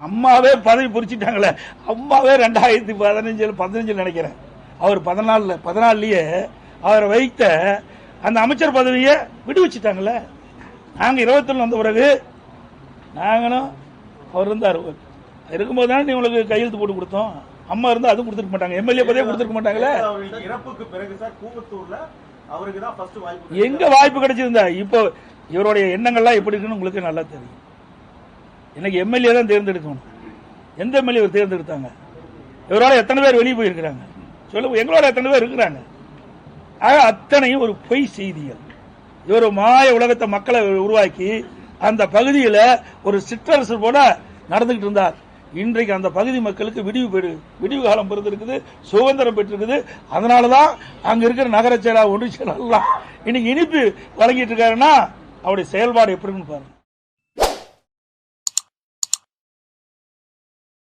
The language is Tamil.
அம்மாவே பதவி பொறிச்சிட்டாங்களே. அம்மாவே 2015 நினைக்கிறேன். அவர் 14லயே அவரை வைத்த அந்த அமைச்சர் பதவியை விடுவிச்சுட்டாங்களே. நாங்க 21 வந்த பிறகு நாங்களும் அவர் இருந்தார் இருக்கும்போது தானே உங்களுக்கு கையெழுத்து போட்டு கொடுத்தோம். அம்மா இருந்தா அதுவும் கொடுத்துருக்க மாட்டாங்க. எம்எல்ஏ பதவியே கொடுத்துருக்க மாட்டாங்களே. இறப்புக்கு பிறகு சார் கூவத்தூர்ல அவருக்கு தான் ஃபர்ஸ்ட் வாய்ப்பு. எங்க வாய்ப்பு கிடைச்சிருந்தா? இப்போ இவருடைய எண்ணங்கள்லாம் எப்படி இருக்குன்னு உங்களுக்கு நல்லா தெரியும். இன்னைக்கு எம்எல்ஏ தான் தேர்ந்தெடுக்கணும். எந்த எம்எல்ஏ தேர்ந்தெடுத்தாங்க? இவரோட எத்தனை பேர் வெளியே போயிருக்கிறாங்க சொல்லுங்க. எங்களோட எத்தனை பேர் இருக்கிறாங்க? ஆக அத்தனையும் ஒரு பொய் செய்திகள். இவர் மாய உலகத்தை மக்களை உருவாக்கி அந்த பகுதியில் ஒரு சிற்றரசு போல நடந்துகிட்டு இருந்தார். இன்றைக்கு அந்த பகுதி மக்களுக்கு விடிவு காலம் பிறந்திருக்குது, சுதந்திரம் பெற்றிருக்குது. அதனாலதான் அங்க இருக்கிற நகர செயலாளர், ஒன்றிய செயலாளர் இன்னைக்கு இனிப்பு வழங்கிட்டு இருக்காருன்னா அவருடைய செயல்பாடு எப்படி பாருங்க.